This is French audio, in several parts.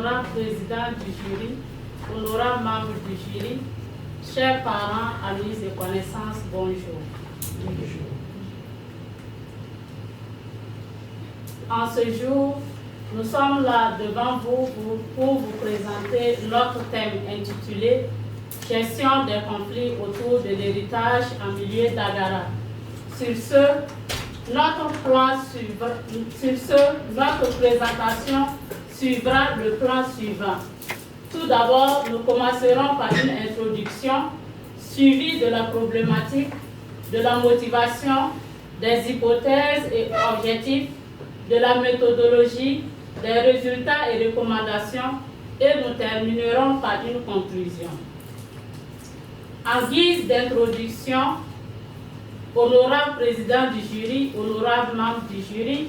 honorable président du jury, honorable membre du jury, chers parents, amis et connaissances, bonjour. Bonjour. En ce jour, nous sommes là devant vous pour vous présenter notre thème intitulé « Gestion des conflits autour de l'héritage en milieu d'Agara ». Sur ce, notre présentation suivra le plan suivant. Tout d'abord, nous commencerons par une introduction suivie de la problématique, de la motivation, des hypothèses et objectifs, de la méthodologie, des résultats et recommandations, et nous terminerons par une conclusion. En guise d'introduction, honorable président du jury, honorable membre du jury,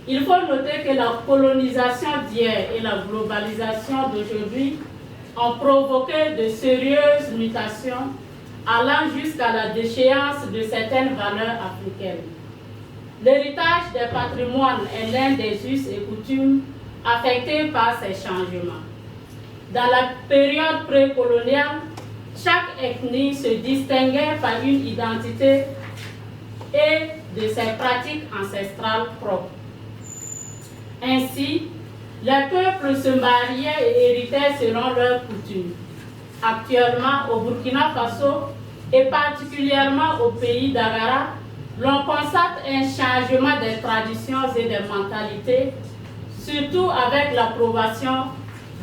il faut noter que la colonisation d'hier et la globalisation d'aujourd'hui ont provoqué de sérieuses mutations allant jusqu'à la déchéance de certaines valeurs africaines. L'héritage des patrimoines est l'un des us et coutumes affectés par ces changements. Dans la période précoloniale, chaque ethnie se distinguait par une identité et de ses pratiques ancestrales propres. Ainsi, les peuples se mariaient et héritaient selon leurs coutumes. Actuellement, au Burkina Faso et particulièrement au pays d'Agara, l'on constate un changement des traditions et des mentalités, surtout avec l'approbation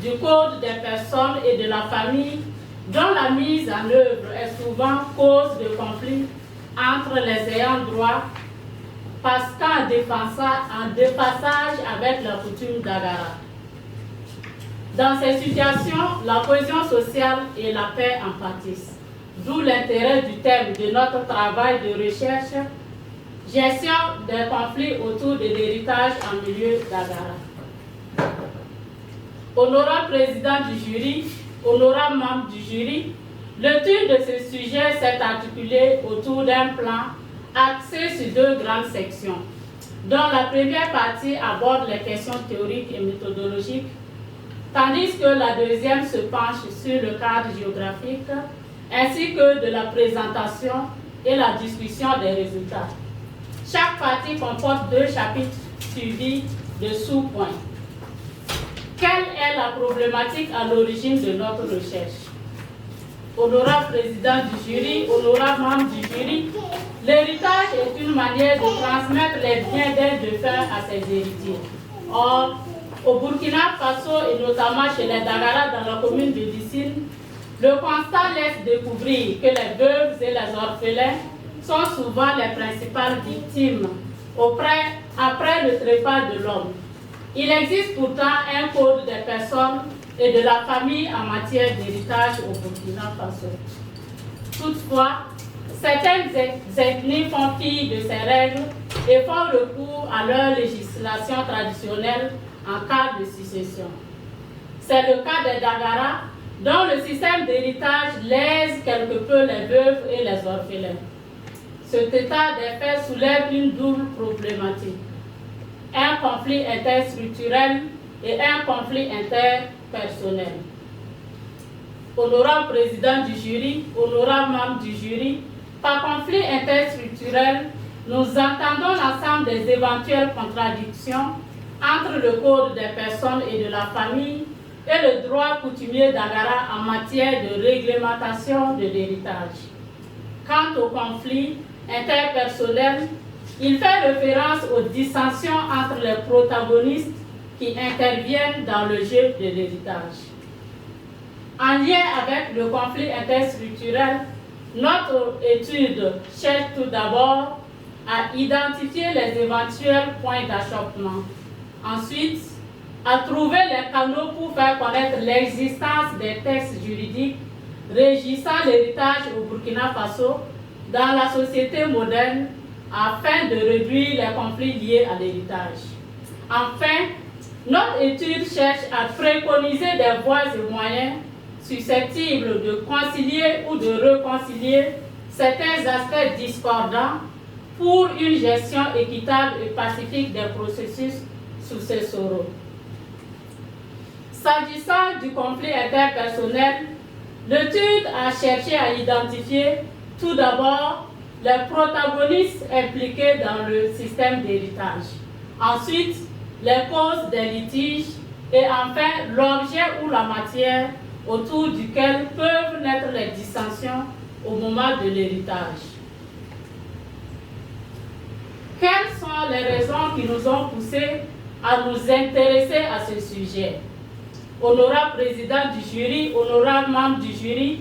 du Code des personnes et de la famille, dont la mise en œuvre est souvent cause de conflits entre les ayants droit, parce qu'en dépassage avec la coutume d'Agara. Dans ces situations, la cohésion sociale et la paix en pâtissent, d'où l'intérêt du thème de notre travail de recherche, gestion des conflits autour de l'héritage en milieu d'Agara. Honorable président du jury, honorable membre du jury, l'étude de ce sujet s'est articulée autour d'un plan axé sur deux grandes sections, dont la première partie aborde les questions théoriques et méthodologiques, tandis que la deuxième se penche sur le cadre géographique, ainsi que de la présentation et la discussion des résultats. Chaque partie comporte deux chapitres suivis de sous-points. Quelle est la problématique à l'origine de notre recherche? Honorable président du jury, honorable membre du jury, l'héritage est une manière de transmettre les biens d'un défunt à ses héritiers. Or, au Burkina Faso et notamment chez les Dagara dans la commune de Dissine, le constat laisse découvrir que les veuves et les orphelins sont souvent les principales victimes après le trépas de l'homme. Il existe pourtant un code des personnes et de la famille en matière d'héritage au Burkina Faso. Toutefois, certaines ethnies font fi de ces règles et font recours à leur législation traditionnelle en cas de succession. C'est le cas des Dagara, dont le système d'héritage lèse quelque peu les veuves et les orphelins. Cet état des faits soulève une double problématique: un conflit interstructurel et un conflit interpersonnel. Honorable président du jury, honorable membre du jury, par conflit interstructurel, nous entendons l'ensemble des éventuelles contradictions entre le Code des personnes et de la famille et le droit coutumier d'Agara en matière de réglementation de l'héritage. Quant au conflit interpersonnel, il fait référence aux dissensions entre les protagonistes qui interviennent dans le jeu de l'héritage. En lien avec le conflit interstructurel, notre étude cherche tout d'abord à identifier les éventuels points d'achoppement. Ensuite, à trouver les canaux pour faire connaître l'existence des textes juridiques régissant l'héritage au Burkina Faso dans la société moderne afin de réduire les conflits liés à l'héritage. Enfin, notre étude cherche à préconiser des voies et moyens susceptibles de concilier ou de réconcilier certains aspects discordants pour une gestion équitable et pacifique des processus successoraux. S'agissant du conflit interpersonnel, l'étude a cherché à identifier tout d'abord les protagonistes impliqués dans le système d'héritage, ensuite les causes des litiges et enfin l'objet ou la matière autour duquel peuvent naître les dissensions au moment de l'héritage. Quelles sont les raisons qui nous ont poussés à nous intéresser à ce sujet? Honorable président du jury, honorable membre du jury,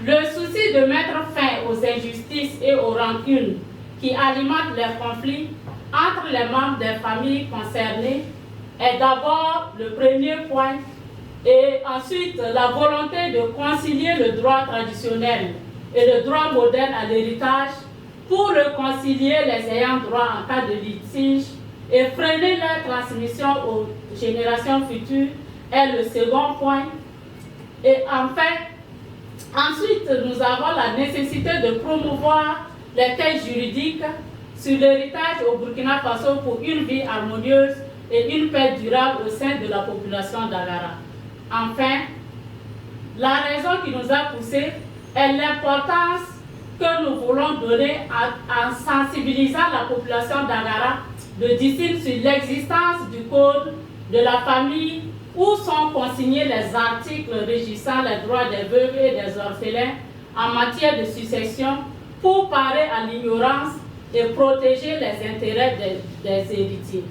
le souci de mettre fin aux injustices et aux rancunes qui alimentent les conflits entre les membres des familles concernées est d'abord le premier point, et ensuite la volonté de concilier le droit traditionnel et le droit moderne à l'héritage pour réconcilier les ayants droit en cas de litige et freiner leur transmission aux générations futures est le second point. Et enfin, ensuite, nous avons la nécessité de promouvoir les textes juridiques sur l'héritage au Burkina Faso pour une vie harmonieuse et une paix durable au sein de la population d'Agara. Enfin, la raison qui nous a poussés est l'importance que nous voulons donner en sensibilisant la population d'Agara de Dissine sur l'existence du code de la famille où sont consignés les articles régissant les droits des veuves et des orphelins en matière de succession pour parer à l'ignorance et protéger les intérêts des héritiers.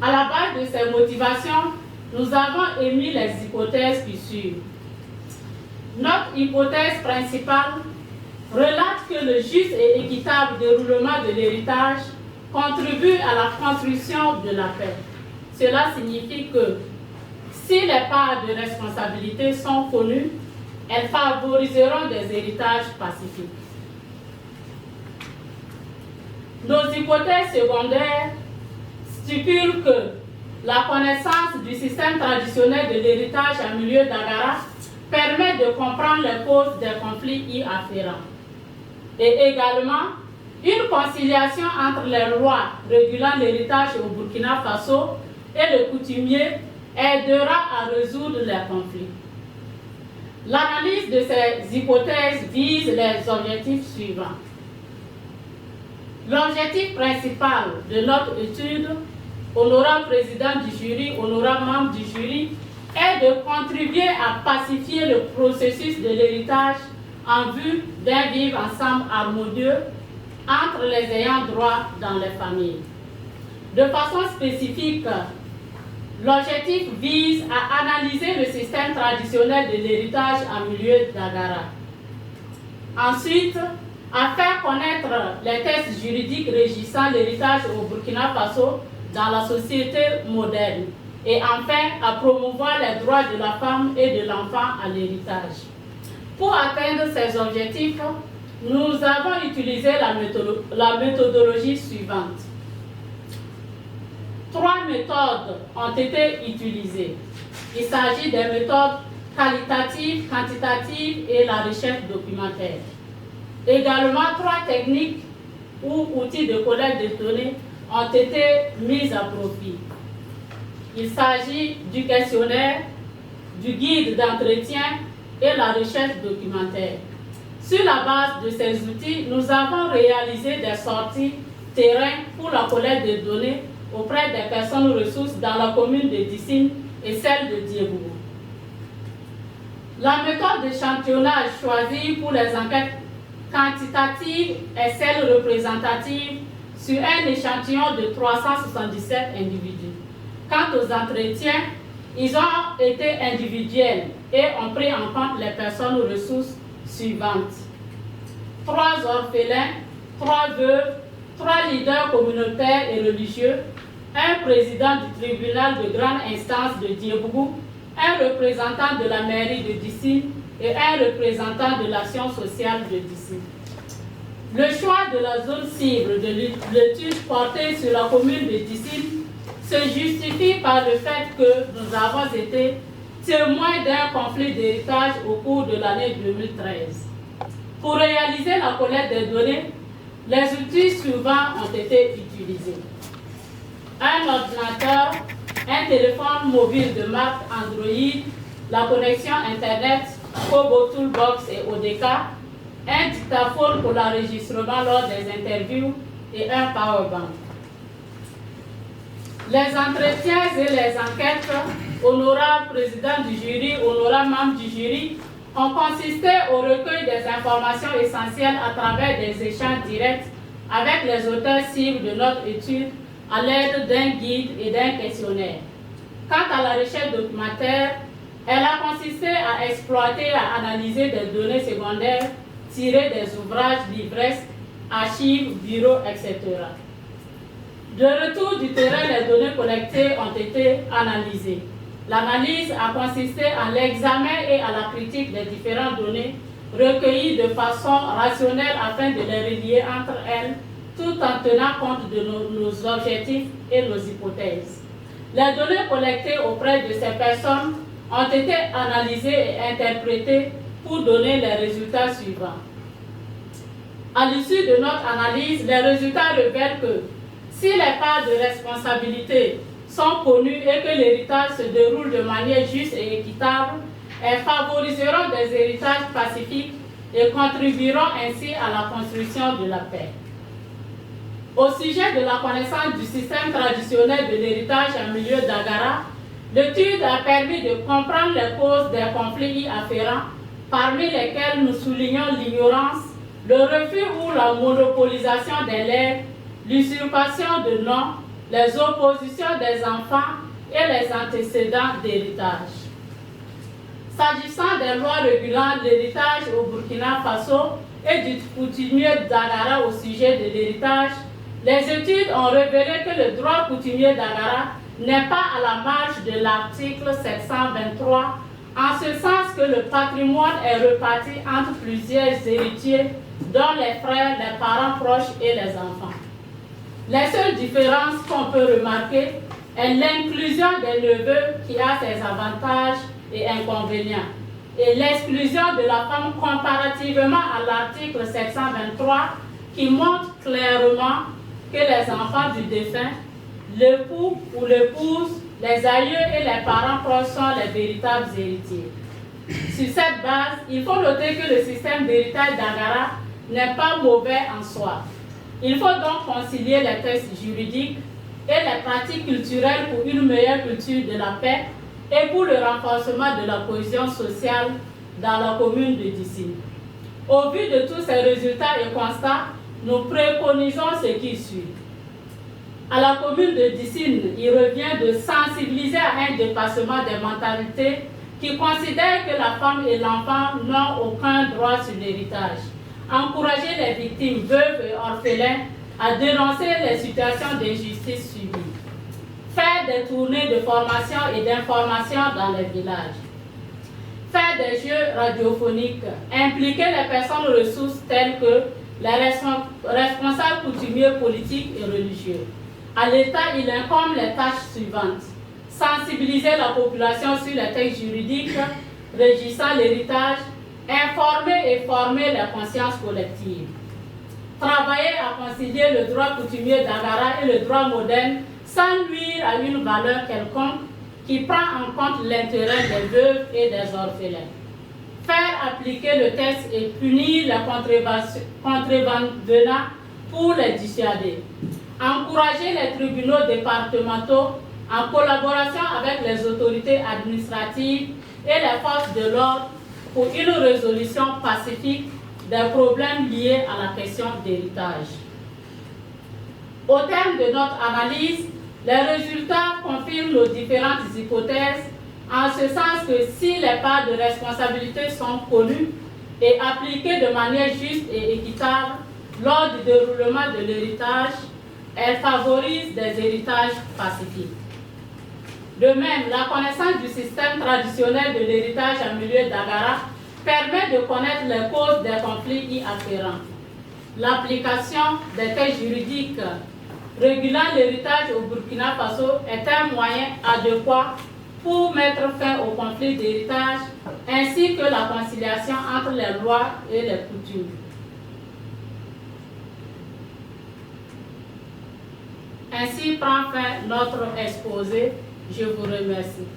À la base de ces motivations, nous avons émis les hypothèses qui suivent. Notre hypothèse principale relate que le juste et équitable déroulement de l'héritage contribue à la construction de la paix. Cela signifie que si les parts de responsabilité sont connues, elles favoriseront des héritages pacifiques. Nos hypothèses secondaires stipulent que la connaissance du système traditionnel de l'héritage en milieu d'Agara permet de comprendre les causes des conflits y afférents. Et également, une conciliation entre les lois régulant l'héritage au Burkina Faso et le coutumier aidera à résoudre les conflits. L'analyse de ces hypothèses vise les objectifs suivants. L'objectif principal de notre étude, honorable président du jury, honorable membre du jury, est de contribuer à pacifier le processus de l'héritage en vue d'un vivre ensemble harmonieux entre les ayants droit dans les familles. De façon spécifique, l'objectif vise à analyser le système traditionnel de l'héritage en milieu d'Agara. Ensuite, à faire connaître les textes juridiques régissant l'héritage au Burkina Faso dans la société moderne. Et enfin, à promouvoir les droits de la femme et de l'enfant à l'héritage. Pour atteindre ces objectifs, nous avons utilisé la méthodologie suivante. 3 méthodes ont été utilisées. Il s'agit des méthodes qualitatives, quantitatives et la recherche documentaire. Également, 3 techniques ou outils de collecte de données ont été mis à profit. Il s'agit du questionnaire, du guide d'entretien et la recherche documentaire. Sur la base de ces outils, nous avons réalisé des sorties terrain pour la collecte de données auprès des personnes ressources dans la commune de Dissine et celle de Diebougou. La méthode d'échantillonnage choisie pour les enquêtes quantitatives est celle représentative sur un échantillon de 377 individus. Quant aux entretiens, ils ont été individuels et ont pris en compte les personnes ressources suivantes. 3 orphelins, 3 veuves, 3 leaders communautaires et religieux, un président du tribunal de grande instance de Diebougou, un représentant de la mairie de Dissine et un représentant de l'action sociale de Dissine. Le choix de la zone cible de l'étude portée sur la commune de Dissine se justifie par le fait que nous avons été témoins d'un conflit d'héritage au cours de l'année 2013. Pour réaliser la collecte des données, les outils suivants ont été utilisés. Un ordinateur, un téléphone mobile de marque Android, la connexion Internet Kobo Toolbox et ODK, un dictaphone pour l'enregistrement lors des interviews et un powerbank. Les entretiens et les enquêtes, honorable président du jury, honorable membre du jury, ont consisté au recueil des informations essentielles à travers des échanges directs avec les auteurs cibles de notre étude à l'aide d'un guide et d'un questionnaire. Quant à la recherche documentaire, elle a consisté à exploiter et à analyser des données secondaires tirées des ouvrages, livresques, archives, bureaux, etc. De retour du terrain, les données collectées ont été analysées. L'analyse a consisté en l'examen et à la critique des différentes données recueillies de façon rationnelle afin de les relier entre elles, tout en tenant compte de nos objectifs et nos hypothèses. Les données collectées auprès de ces personnes ont été analysées et interprétées pour donner les résultats suivants. À l'issue de notre analyse, les résultats révèlent que si les parts de responsabilité sont connues et que l'héritage se déroule de manière juste et équitable, elles favoriseront des héritages pacifiques et contribueront ainsi à la construction de la paix. Au sujet de la connaissance du système traditionnel de l'héritage en milieu d'Agara, l'étude a permis de comprendre les causes des conflits y afférents, parmi lesquels nous soulignons l'ignorance, le refus ou la monopolisation des legs, l'usurpation de noms, les oppositions des enfants et les antécédents d'héritage. S'agissant des lois régulant l'héritage au Burkina Faso et du coutumier d'Agara au sujet de l'héritage, les études ont révélé que le droit coutumier d'Agara n'est pas à la marge de l'article 723, en ce sens que le patrimoine est reparti entre plusieurs héritiers, dont les frères, les parents proches et les enfants. Les seules différences qu'on peut remarquer est l'inclusion des neveux qui a ses avantages et inconvénients, et l'exclusion de la femme comparativement à l'article 723 qui montre clairement que les enfants du défunt, l'époux ou l'épouse, les aïeux et les parents proches sont les véritables héritiers. Sur cette base, il faut noter que le système d'héritage d'Agara n'est pas mauvais en soi. Il faut donc concilier les textes juridiques et les pratiques culturelles pour une meilleure culture de la paix et pour le renforcement de la cohésion sociale dans la commune de Dissine. Au vu de tous ces résultats et constats, nous préconisons ce qui suit. À la commune de Dissine, il revient de sensibiliser à un dépassement des mentalités qui considèrent que la femme et l'enfant n'ont aucun droit sur l'héritage. Encourager les victimes, veuves et orphelins à dénoncer les situations d'injustice subies. Faire des tournées de formation et d'information dans les villages. Faire des jeux radiophoniques. Impliquer les personnes ressources telles que les responsables coutumiers politiques et religieux. À l'État, il incombe les tâches suivantes. Sensibiliser la population sur les textes juridiques régissant l'héritage, informer et former la conscience collective. Travailler à concilier le droit coutumier d'Agara et le droit moderne sans nuire à une valeur quelconque qui prend en compte l'intérêt des veuves et des orphelins. Faire appliquer le texte et punir les contrevenants pour les dissuader. Encourager les tribunaux départementaux en collaboration avec les autorités administratives et les forces de l'ordre pour une résolution pacifique des problèmes liés à la question d'héritage. Au terme de notre analyse, les résultats confirment nos différentes hypothèses, en ce sens que si les parts de responsabilité sont connues et appliquées de manière juste et équitable lors du déroulement de l'héritage, elles favorisent des héritages pacifiques. De même, la connaissance du système traditionnel de l'héritage en milieu d'Agara permet de connaître les causes des conflits y afférents. L'application des textes juridiques régulant l'héritage au Burkina Faso est un moyen adéquat pour mettre fin aux conflits d'héritage ainsi que la conciliation entre les lois et les coutumes. Ainsi prend fin notre exposé. Je vous remercie.